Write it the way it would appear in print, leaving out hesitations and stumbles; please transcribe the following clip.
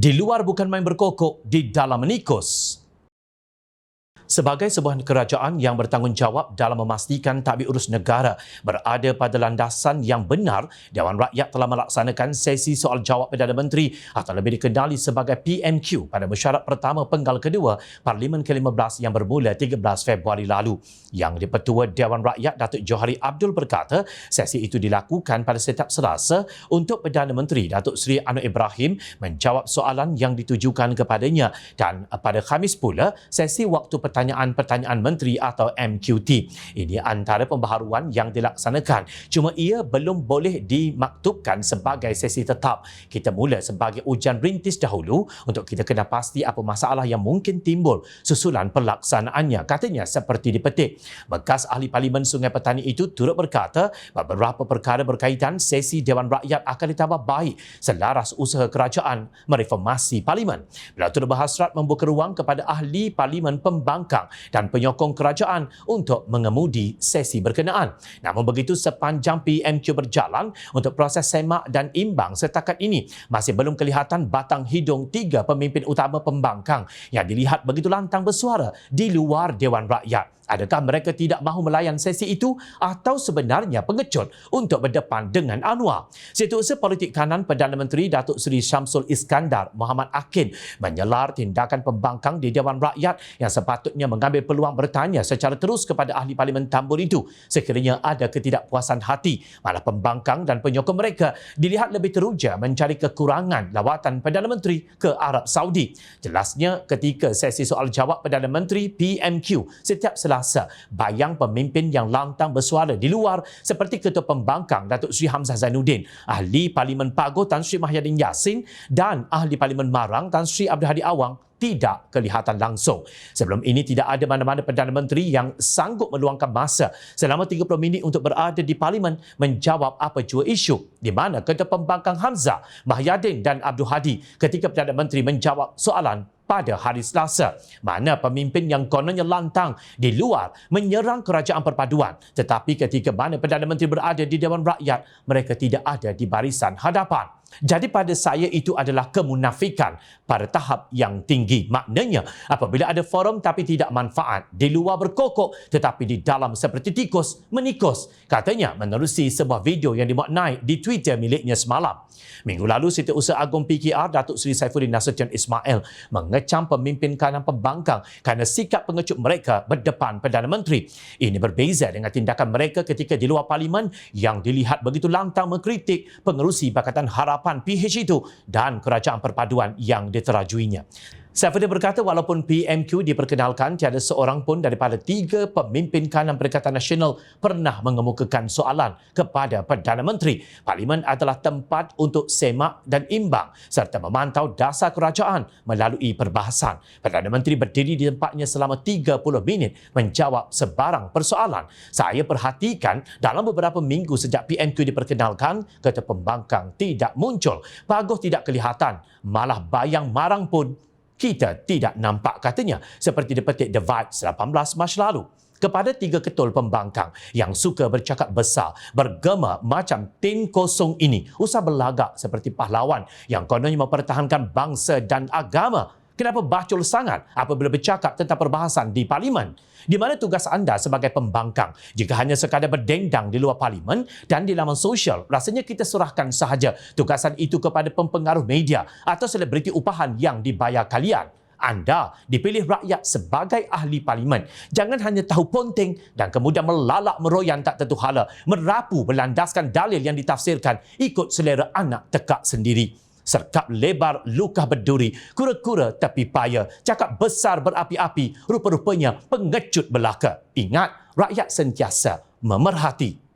Di luar bukan main berkokok, di dalam menikus. Sebagai sebuah kerajaan yang bertanggungjawab dalam memastikan tadbir urus negara berada pada landasan yang benar, Dewan Rakyat telah melaksanakan sesi soal jawab Perdana Menteri atau lebih dikenali sebagai PMQ pada mesyuarat pertama penggal kedua Parlimen ke-15 yang bermula 13 Februari lalu. Yang di-Pertua Dewan Rakyat Datuk Johari Abdul berkata, sesi itu dilakukan pada setiap Selasa untuk Perdana Menteri Datuk Seri Anwar Ibrahim menjawab soalan yang ditujukan kepadanya, dan pada Khamis pula sesi waktu pertanyaan menteri atau MQT. Ini antara pembaharuan yang dilaksanakan. Cuma ia belum boleh dimaktubkan sebagai sesi tetap. Kita mula sebagai ujian rintis dahulu untuk kita kena pasti apa masalah yang mungkin timbul susulan pelaksanaannya, katanya seperti dipetik. Bekas ahli Parlimen Sungai Petani itu turut berkata beberapa perkara berkaitan sesi Dewan Rakyat akan ditambah baik selaras usaha kerajaan mereformasi Parlimen. Beliau turut berhasrat membuka ruang kepada ahli Parlimen pembangkang dan penyokong kerajaan untuk mengemudi sesi berkenaan. Namun begitu, sepanjang PMQ berjalan untuk proses semak dan imbang setakat ini, masih belum kelihatan batang hidung tiga pemimpin utama pembangkang yang dilihat begitu lantang bersuara di luar Dewan Rakyat. Adakah mereka tidak mahu melayan sesi itu atau sebenarnya pengecut untuk berdepan dengan Anwar? Setiausaha Politik Kanan Perdana Menteri Datuk Seri Syamsul Iskandar Muhammad Akin menyelar tindakan pembangkang di Dewan Rakyat yang sepatutnya mengambil peluang bertanya secara terus kepada ahli Parlimen Tambun itu sekiranya ada ketidakpuasan hati. Malah pembangkang dan penyokong mereka dilihat lebih teruja mencari kekurangan lawatan Perdana Menteri ke Arab Saudi. Jelasnya ketika sesi soal jawab Perdana Menteri PMQ setiap Selasa, bayang pemimpin yang lantang bersuara di luar seperti Ketua Pembangkang Datuk Seri Hamzah Zainuddin, Ahli Parlimen Pagoh Tan Sri Mahyadin Yassin dan Ahli Parlimen Marang Tan Sri Abdul Hadi Awang tidak kelihatan langsung. Sebelum ini tidak ada mana-mana Perdana Menteri yang sanggup meluangkan masa selama 30 minit untuk berada di Parlimen menjawab apa jua isu, di mana Ketua Pembangkang Hamzah, Mahyadin dan Abdul Hadi ketika Perdana Menteri menjawab soalan pada hari Selasa. Mana pemimpin yang kononnya lantang di luar menyerang kerajaan perpaduan, tetapi ketika mana Perdana Menteri berada di Dewan Rakyat, mereka tidak ada di barisan hadapan. Jadi pada saya itu adalah kemunafikan pada tahap yang tinggi. Maknanya apabila ada forum tapi tidak manfaat, di luar berkokok tetapi di dalam seperti tikus menikus, katanya menerusi sebuah video yang dimuat naik di Twitter miliknya semalam. Minggu lalu, Setiausaha Agung PKR Datuk Seri Saifuddin Nasution Ismail mengecam pemimpin kanan pembangkang kerana sikap pengecut mereka berdepan Perdana Menteri. Ini berbeza dengan tindakan mereka ketika di luar Parlimen yang dilihat begitu lantang mengkritik pengerusi Pakatan Harapan PH itu dan kerajaan perpaduan yang diterajuinya. Saifuddin berkata walaupun PMQ diperkenalkan, tiada seorang pun daripada tiga pemimpin kanan Perikatan Nasional pernah mengemukakan soalan kepada Perdana Menteri. Parlimen adalah tempat untuk semak dan imbang serta memantau dasar kerajaan melalui perbahasan. Perdana Menteri berdiri di tempatnya selama 30 minit menjawab sebarang persoalan. Saya perhatikan dalam beberapa minggu sejak PMQ diperkenalkan, Ketua Pembangkang tidak muncul, Pagoh tidak kelihatan, malah bayang Marang pun kita tidak nampak, katanya, seperti dipetik The Vibes 18 Mac lalu. Kepada tiga ketul pembangkang yang suka bercakap besar, bergema macam tin kosong ini, usah berlagak seperti pahlawan yang kononnya mempertahankan bangsa dan agama. Kenapa bacul sangat apabila bercakap tentang perbahasan di Parlimen? Di mana tugas anda sebagai pembangkang? Jika hanya sekadar berdendang di luar Parlimen dan di laman sosial, rasanya kita serahkan sahaja tugasan itu kepada pempengaruh media atau selebriti upahan yang dibayar kalian. Anda dipilih rakyat sebagai ahli Parlimen. Jangan hanya tahu ponteng dan kemudian melalak meroyan tak tentu hala, merapu berlandaskan dalil yang ditafsirkan ikut selera anak tekak sendiri. Serkap lebar luka berduri, kura-kura tepi paya, cakap besar berapi-api, rupa-rupanya pengecut belaka. Ingat, rakyat sentiasa memerhati.